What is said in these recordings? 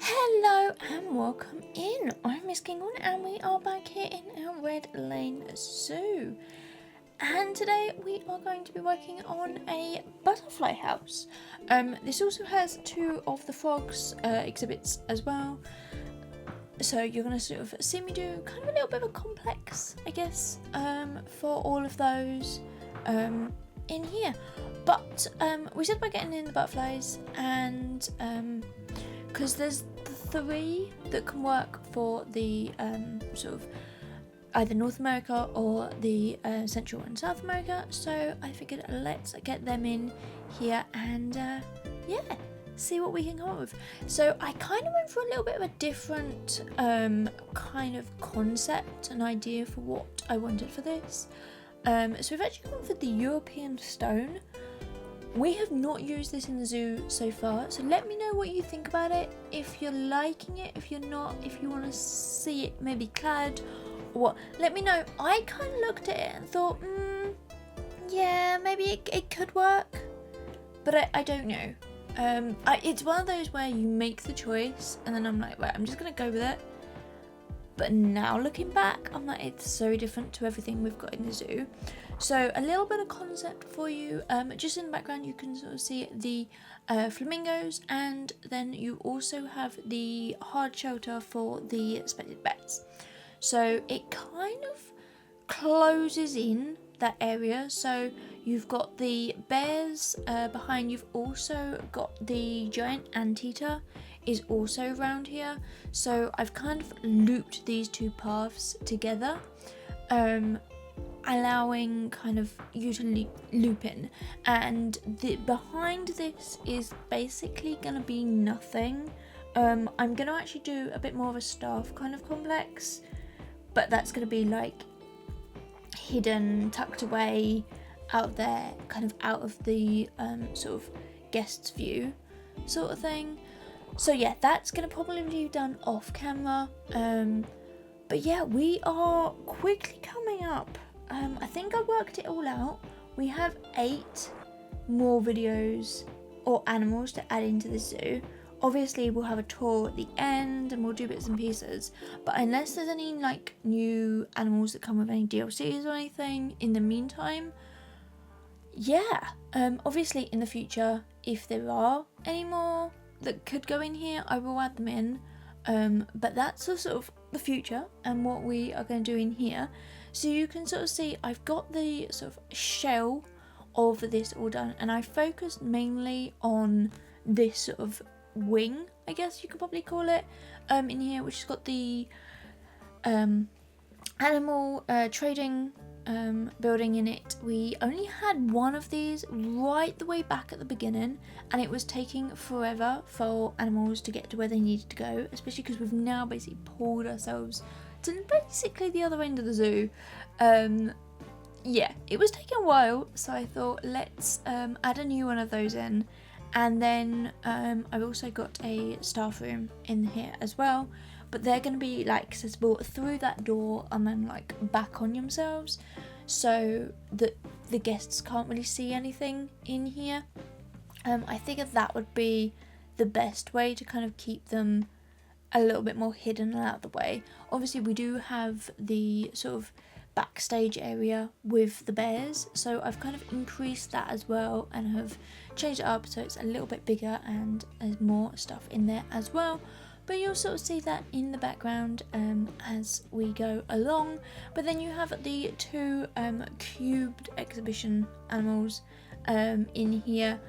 Hello and welcome in. I'm Miss Kinghorn and we are back here in our Red Lane Zoo. And today we are going to be working on a butterfly house. This also has two of the frogs exhibits as well. So you're going to sort of see me do kind of a little bit of a complex, I guess, for all of those in here. But we said we're getting in the butterflies, and because there's three that can work for the sort of either North America or the Central and South America, so I figured let's get them in here and yeah, see what we can come up with. So I kind of went for a little bit of a different kind of concept and idea for what I wanted for this. So we've actually gone for the European stone. We have not used this in the zoo so far, so let me know what you think about it, if you're liking it, if you're not, if you want to see it maybe clad or what, let me know. I kind of looked at it and thought, yeah, maybe it could work, but I don't know. It's one of those where you make the choice and then I'm like, right, I'm just going to go with it. But now looking back, I'm like, it's so different to everything we've got in the zoo. So a little bit of concept for you. Just in the background, you can sort of see the flamingos, and then you also have the hard shelter for the spotted bears. So it kind of closes in that area. So you've got the bears behind. You've also got the giant anteater is also around here, so I've kind of looped these two paths together, allowing kind of you to loop in, and behind this is basically gonna be nothing. I'm gonna actually do a bit more of a staff kind of complex, but that's gonna be like hidden, tucked away out there, kind of out of the sort of guest's view sort of thing. So yeah, that's going to probably be done off camera, but yeah, we are quickly coming up. I think I worked it all out. We have 8 more videos or animals to add into the zoo. Obviously we'll have a tour at the end and we'll do bits and pieces, but unless there's any like new animals that come with any DLCs or anything in the meantime, yeah, obviously in the future, if there are any more that could go in here, I will add them in, but that's the sort of the future and what we are going to do in here. So you can sort of see I've got the sort of shell of this all done, and I focused mainly on this sort of wing, I guess you could probably call it, in here, which has got the animal trading building in it. We only had one of these right the way back at the beginning, and it was taking forever for animals to get to where they needed to go, especially because we've now basically pulled ourselves to basically the other end of the zoo. Yeah, it was taking a while, so I thought let's add a new one of those in, and then I've also got a staff room in here as well, but they're going to be like accessible through that door and then like back on themselves, so that the guests can't really see anything in here. I figured that would be the best way to kind of keep them a little bit more hidden and out of the way. Obviously we do have the sort of backstage area with the bears, so I've kind of increased that as well and have changed it up so it's a little bit bigger and there's more stuff in there as well. But you'll sort of see that in the background as we go along. But then you have the 2 cubed exhibition animals in here.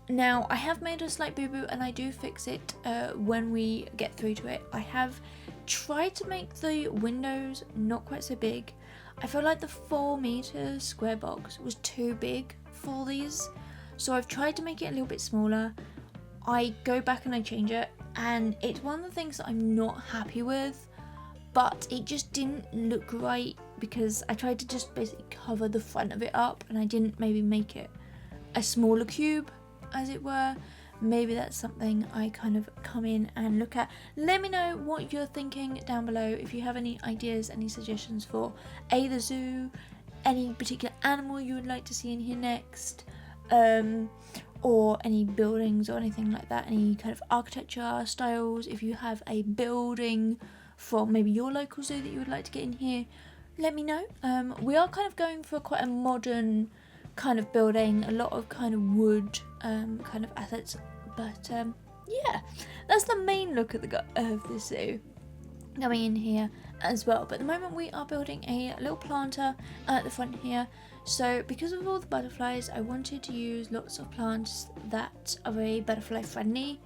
Now I have made a slight boo-boo and I do fix it when we get through to it. I have tried to make the windows not quite so big. I feel like the 4 meter square box was too big for these, so I've tried to make it a little bit smaller. I go back and I change it, and it's one of the things that I'm not happy with, but it just didn't look right because I tried to just basically cover the front of it up and I didn't maybe make it a smaller cube, as it were. Maybe that's something I kind of come in and look at. Let me know what you're thinking down below, if you have any ideas, any suggestions for the zoo, any particular animal you would like to see in here next, or any buildings or anything like that, any kind of architecture styles. If you have a building from maybe your local zoo that you would like to get in here, let me know. We are kind of going for quite a modern kind of building, a lot of kind of wood kind of assets, but yeah, that's the main look of the zoo going in here as well. But at the moment we are building a little planter at the front here. So because of all the butterflies, I wanted to use lots of plants that are very butterfly friendly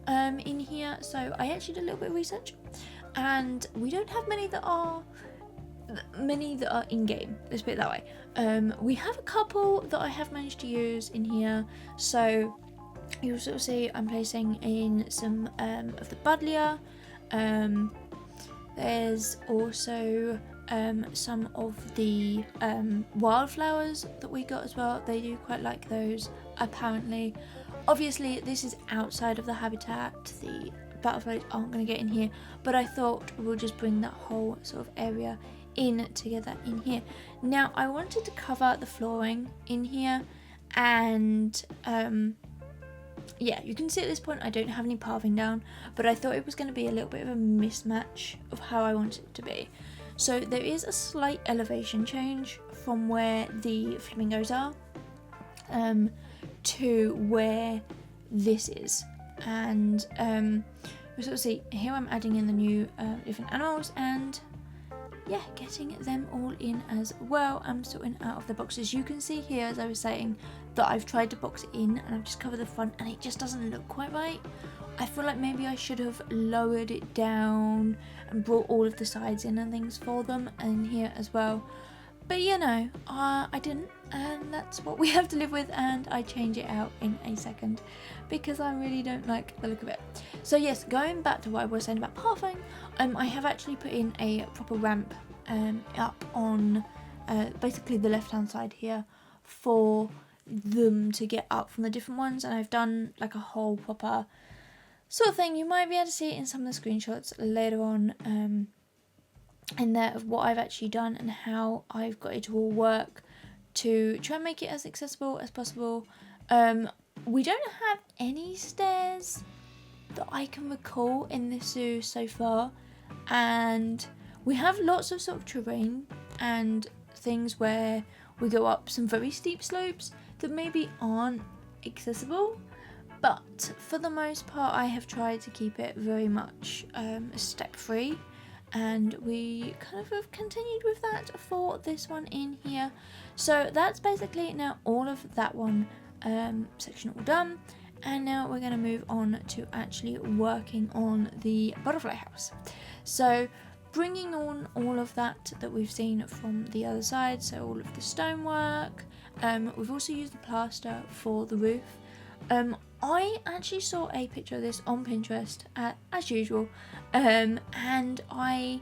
in here. So I actually did a little bit of research, and we don't have many that are in-game, let's put it that way. We have a couple that I have managed to use in here. So you'll sort of see I'm placing in some of the buddleia. There's also some of the wildflowers that we got as well. They do quite like those, apparently. Obviously this is outside of the habitat, the butterflies aren't going to get in here, but I thought we'll just bring that whole sort of area in together in here. Now I wanted to cover the flooring in here, and yeah, you can see at this point I don't have any pathing down, but I thought it was going to be a little bit of a mismatch of how I want it to be. So there is a slight elevation change from where the flamingos are to where this is, and we sort of see here I'm adding in the new different animals, and yeah, getting them all in as well. I'm sorting out of the boxes. You can see here, as I was saying, that I've tried to box it in and I've just covered the front and it just doesn't look quite right. I feel like maybe I should have lowered it down and brought all of the sides in and things for them, and here as well. But you know, I didn't, and that's what we have to live with, and I change it out in a second because I really don't like the look of it. So yes, going back to what I was saying about pathing, I have actually put in a proper ramp up on basically the left hand side here for them to get up from the different ones, and I've done like a whole proper sort of thing. You might be able to see it in some of the screenshots later on in there of what I've actually done and how I've got it to all work to try and make it as accessible as possible. We don't have any stairs that I can recall in this zoo so far, and we have lots of sort of terrain and things where we go up some very steep slopes that maybe aren't accessible, but for the most part I have tried to keep it very much step free, and we kind of have continued with that for this one in here. So that's basically now all of that one section all done, and now we're going to move on to actually working on the butterfly house. So bringing on all of that we've seen from the other side, so all of the stonework, we've also used the plaster for the roof. I actually saw a picture of this on Pinterest as usual, and I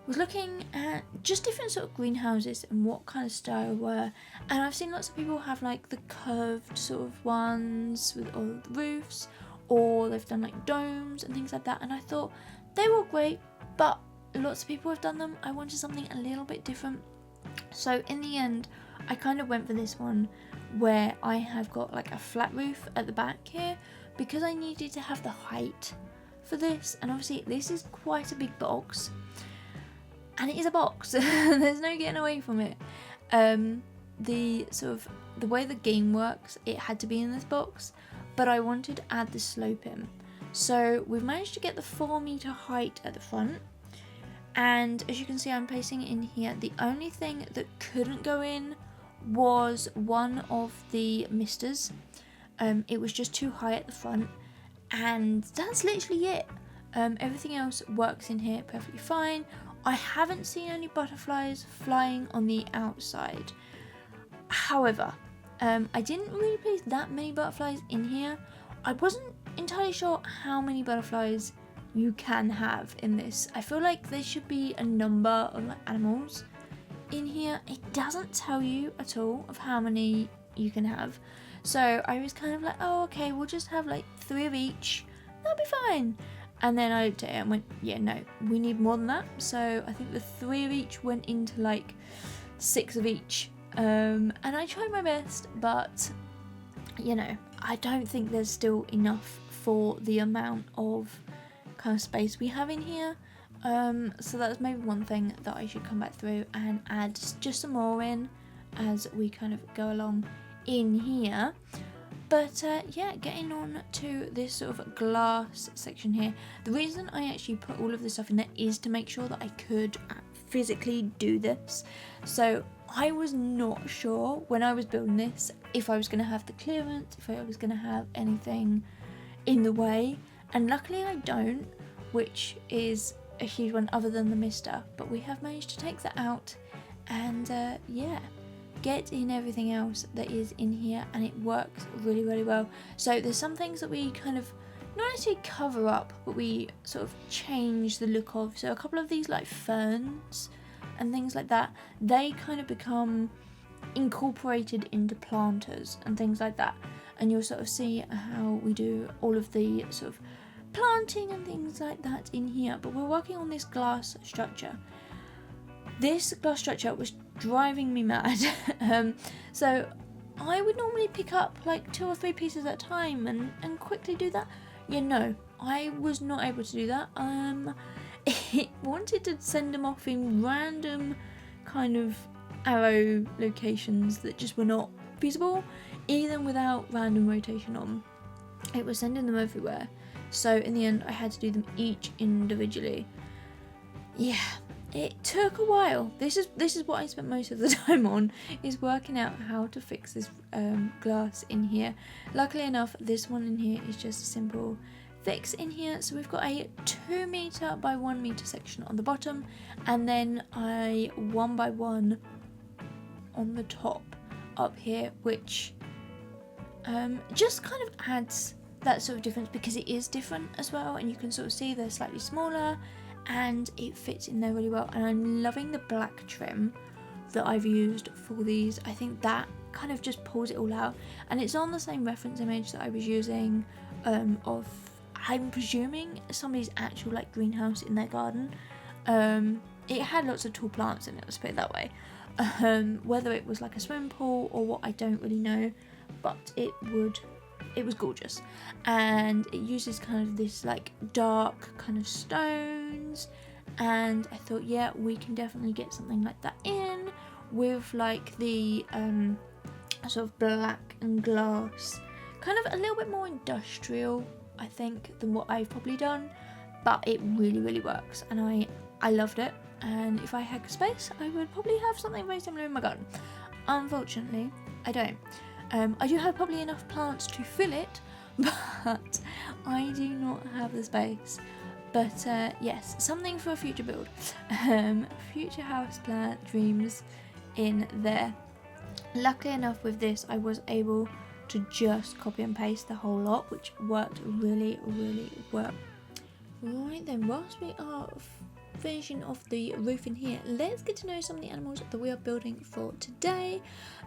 was looking at just different sort of greenhouses and what kind of style were, and I've seen lots of people have like the curved sort of ones with all the roofs, or they've done like domes and things like that, and I thought they were great, but lots of people have done them. I wanted something a little bit different, so in the end I kind of went for this one where I have got like a flat roof at the back here because I needed to have the height for this, and obviously this is quite a big box, and it is a box. There's no getting away from it. The sort of the way the game works, it had to be in this box, but I wanted to add the slope in. So we've managed to get the 4-meter height at the front, and as you can see I'm placing it in here. The only thing that couldn't go in was one of the misters. It was just too high at the front, and that's literally it. Everything else works in here perfectly fine. I haven't seen any butterflies flying on the outside. However, I didn't really place that many butterflies in here. I wasn't entirely sure how many butterflies you can have in this. I feel like there should be a number of like animals in here. It doesn't tell you at all of how many you can have, so I was kind of like, oh okay, we'll just have like 3 of each, that'll be fine. And then I looked at it and went, yeah, no, we need more than that. So I think the 3 of each went into like 6 of each, and I tried my best, but you know, I don't think there's still enough for the amount of kind of space we have in here. So that's maybe one thing that I should come back through and add just some more in as we kind of go along in here. But yeah, getting on to this sort of glass section here. The reason I actually put all of this stuff in there is to make sure that I could physically do this. So I was not sure when I was building this if I was going to have the clearance, if I was going to have anything in the way, and luckily I don't, which is a huge one other than the mister. But we have managed to take that out and yeah, get in everything else that is in here, and it works really, really well. So there's some things that we kind of not necessarily cover up, but we sort of change the look of. So a couple of these like ferns and things like that, they kind of become incorporated into planters and things like that, and you'll sort of see how we do all of the sort of planting and things like that in here. But we're working on this glass structure. This glass structure was driving me mad. So I would normally pick up like 2 or 3 pieces at a time and quickly do that. You know, I was not able to do that. It wanted to send them off in random kind of arrow locations that just were not feasible, even without random rotation on. It was sending them everywhere. So in the end I had to do them each individually. Yeah, it took a while. This is what I spent most of the time on, is working out how to fix this glass in here. Luckily enough, this one in here is just a simple fix in here. So we've got a 2 meter by 1 meter section on the bottom, and then a 1 by 1 on the top up here, which just kind of adds that sort of difference, because it is different as well, and you can sort of see they're slightly smaller and it fits in there really well. And I'm loving the black trim that I've used for these. I think that kind of just pulls it all out, and it's on the same reference image that I was using of, I'm presuming, somebody's actual like greenhouse in their garden. It had lots of tall plants in it, let's put it that way. Whether it was like a swimming pool or what, I don't really know, but it was gorgeous, and it uses kind of this like dark kind of stones, and I thought, yeah, we can definitely get something like that in with like the sort of black and glass, kind of a little bit more industrial, I think, than what I've probably done, but it really works, and I loved it. And if I had space, I would probably have something very similar in my garden. Unfortunately, I don't. I do have probably enough plants to fill it, but I do not have the space. But yes, something for a future build. Future houseplant dreams in there. Luckily enough with this, I was able to just copy and paste the whole lot, which worked really well. Right then, whilst we are finishing off the roof in here, let's get to know some of the animals that we are building for today.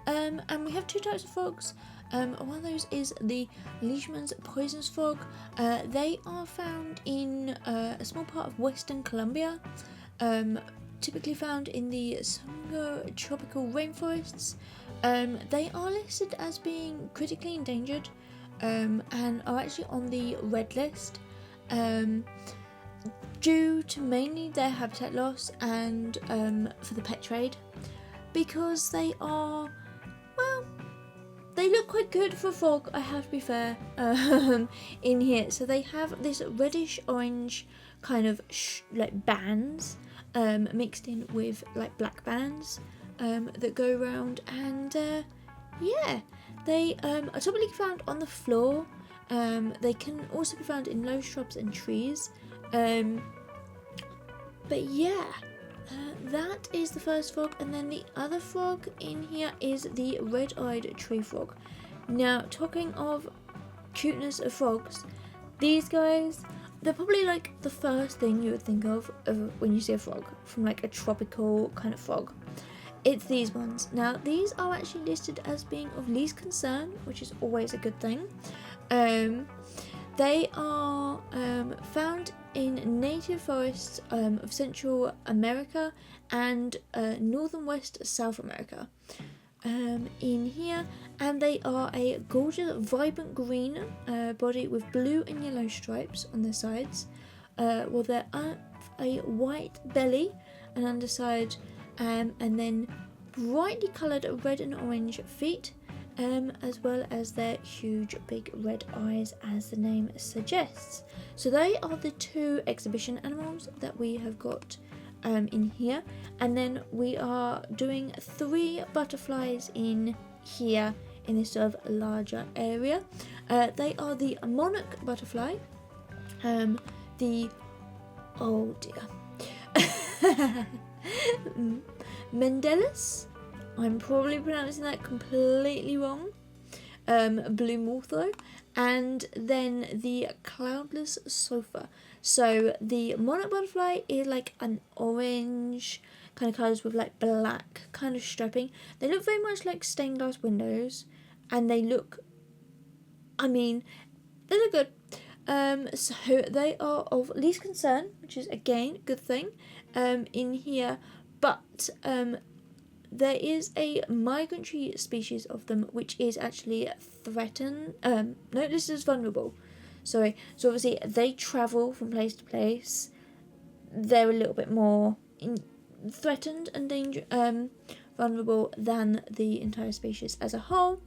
And we have 2 types of frogs. One of those is the Leishman's poisonous frog. They are found in a small part of Western Colombia, typically found in the Songo tropical rainforests. They are listed as being critically endangered, and are actually on the red list, due to mainly their habitat loss and for the pet trade, because they are, well, they look quite good for a frog, I have to be fair, in here. So they have this reddish orange kind of like bands mixed in with like black bands that go around, and yeah, they are typically found on the floor. They can also be found in low shrubs and trees. But yeah, that is the first frog, and then the other frog in here is the red-eyed tree frog. Now, talking of cuteness of frogs, these guys, they're probably like the first thing you would think of when you see a frog from like a tropical kind of frog. It's these ones. Now, these are actually listed as being of least concern, which is always a good thing. They are found in native forests of Central America and northern west South America. in here, and they are a gorgeous vibrant green body with blue and yellow stripes on their sides. Well, they're a white belly and underside, and then brightly coloured red and orange feet, as well as their huge big red eyes, as the name suggests. So they are the two exhibition animals that we have got in here, and then we are doing 3 butterflies in here in this sort of larger area. They are the monarch butterfly, the oh dear Mendelis, I'm probably pronouncing that completely wrong, blue morpho, and then the cloudless sofa. So the monarch butterfly is like an orange kind of colours with like black kind of striping. They look very much like stained glass windows, and they look, I mean, they look good. So they are of least concern, which is again a good thing in here, but there is a migratory species of them which is actually threatened. No, this is vulnerable. Sorry. So obviously they travel from place to place. They're a little bit more threatened and vulnerable than the entire species as a whole.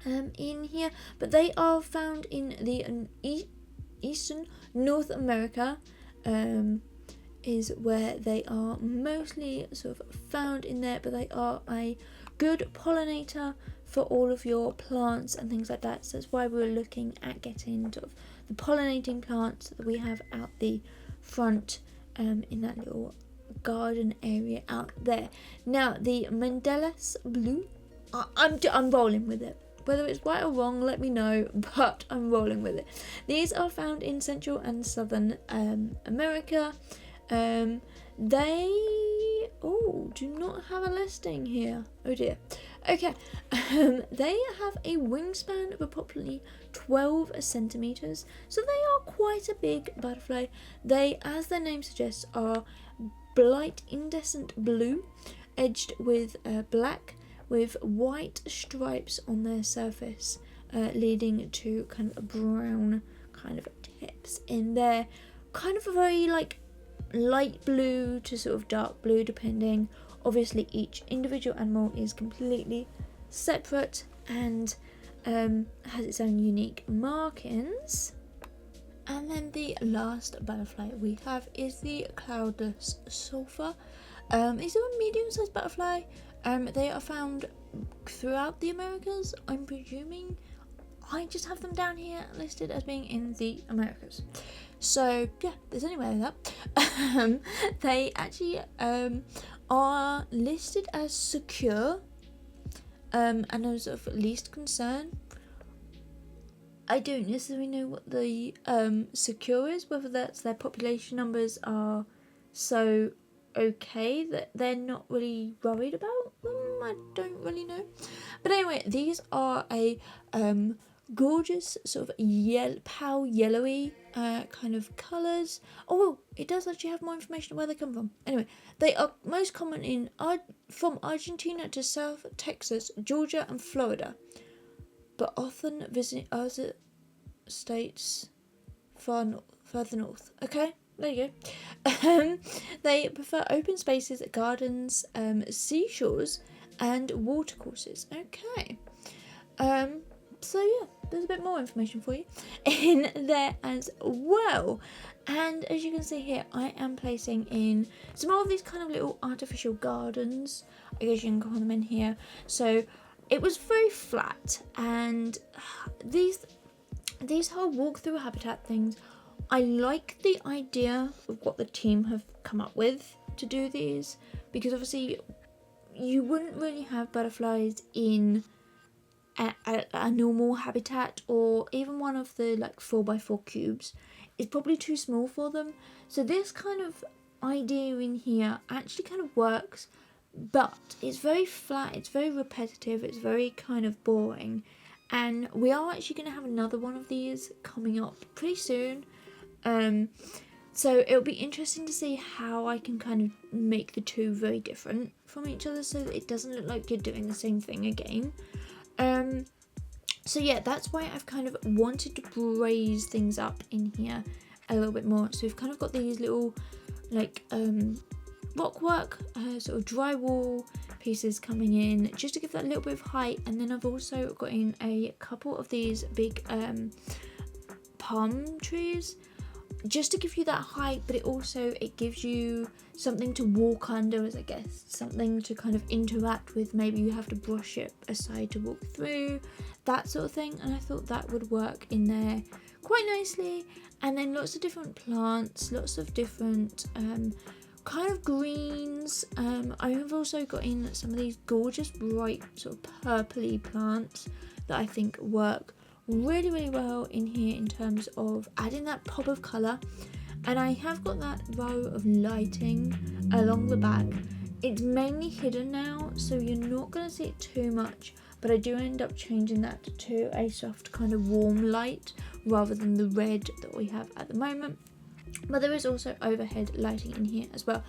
In here, but they are found in the eastern North America. Is where they are mostly sort of found in there, but they are a good pollinator for all of your plants and things like that. So that's why we're looking at getting sort of the pollinating plants that we have out the front in that little garden area out there. Now the Mendelis blue, I'm rolling with it. Whether it's right or wrong, let me know, but I'm rolling with it. These are found in Central and Southern America. They do not have a listing here. Oh dear. Okay. They have a wingspan of approximately 12 centimeters, so they are quite a big butterfly. They, as their name suggests, are bright iridescent blue, edged with black, with white stripes on their surface, leading to kind of brown kind of tips in there. Kind of a very like light blue to sort of dark blue, depending. Obviously each individual animal is completely separate and has its own unique markings. And then the last butterfly we have is the cloudless sulphur. These are a medium-sized butterfly. They are found throughout the Americas, I'm presuming. I just have them down here listed as being in the Americas. So yeah, there's any way of that. They actually are listed as secure and as of least concern. I don't necessarily know what the secure is, whether that's their population numbers are so okay that they're not really worried about them. I don't really know. But anyway, these are a gorgeous sort of pale yellowy kind of colours. Oh, it does actually have more information on where they come from. Anyway, they are most common from Argentina to South Texas, Georgia and Florida, but often visiting other states further north. Okay, there you go. They prefer open spaces, gardens, seashores and watercourses. Okay. So yeah, there's a bit more information for you in there as well. And as you can see here, I am placing in some more of these kind of little artificial gardens, I guess you can call them in here. So it was very flat, and these whole walk-through habitat things, I like the idea of what the team have come up with to do these, because obviously you wouldn't really have butterflies in a normal habitat, or even one of the like 4x4 cubes is probably too small for them. So this kind of idea in here actually kind of works, but it's very flat, it's very repetitive, it's very kind of boring. And we are actually going to have another one of these coming up pretty soon. So it'll be interesting to see how I can kind of make the two very different from each other so that it doesn't look like you're doing the same thing again. So yeah, that's why I've kind of wanted to braise things up in here a little bit more. So we've kind of got these little like rockwork, sort of drywall pieces coming in just to give that little bit of height. And then I've also got in a couple of these big palm trees just to give you that height, but it gives you something to walk under, as I guess, something to kind of interact with. Maybe you have to brush it aside to walk through, that sort of thing. And I thought that would work in there quite nicely. And then lots of different plants, lots of different kind of greens. I have also got in some of these gorgeous bright sort of purpley plants that I think work really, really well in here in terms of adding that pop of colour. And I have got that row of lighting along the back. It's mainly hidden now, so you're not going to see it too much, but I do end up changing that to a soft kind of warm light rather than the red that we have at the moment. But there is also overhead lighting in here as well.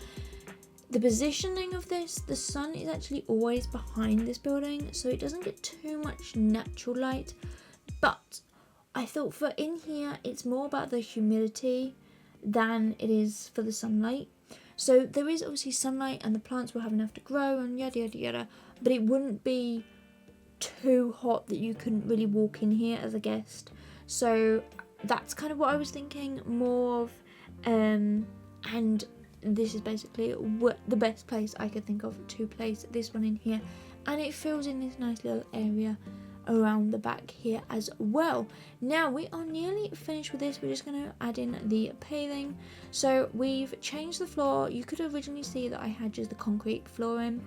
The positioning of this, the sun is actually always behind this building, so it doesn't get too much natural light. But I thought for in here, it's more about the humidity than it is for the sunlight. So there is obviously sunlight and the plants will have enough to grow and yada yada yada, but it wouldn't be too hot that you couldn't really walk in here as a guest. So that's kind of what I was thinking more of, and this is basically the best place I could think of to place this one in here, and it fills in this nice little area around the back here as well. Now we are nearly finished with this. We're just going to add in the paling. So we've changed the floor. You could originally see that I had just the concrete floor in.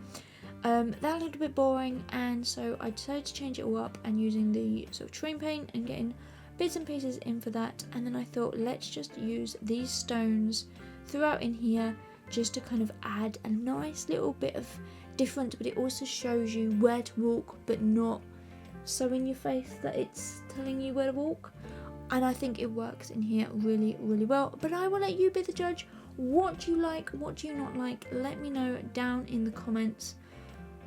That a little bit boring, and so I decided to change it all up and using the sort of terrain paint and getting bits and pieces in for that. And then I thought, let's just use these stones throughout in here just to kind of add a nice little bit of different, but it also shows you where to walk but not so in your face that it's telling you where to walk. And I think it works in here really, really well. But I will let you be the judge. What do you like? What do you not like? Let me know down in the comments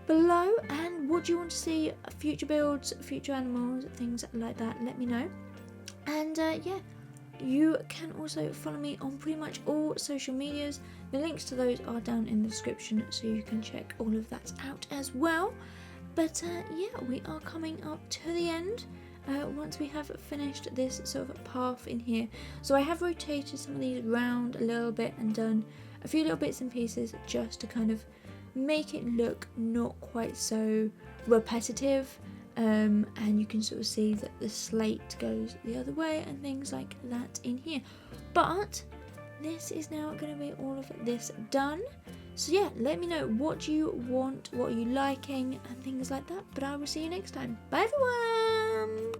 below. And what do you want to see? Future builds, future animals, things like that. Let me know. And yeah, you can also follow me on pretty much all social medias. The links to those are down in the description, so you can check all of that out as well. But yeah, we are coming up to the end once we have finished this sort of path in here. So I have rotated some of these around a little bit and done a few little bits and pieces just to kind of make it look not quite so repetitive. And you can sort of see that the slate goes the other way and things like that in here. But this is now going to be all of this done. So yeah, let me know what you want, what are you liking, and things like that. But I will see you next time. Bye everyone!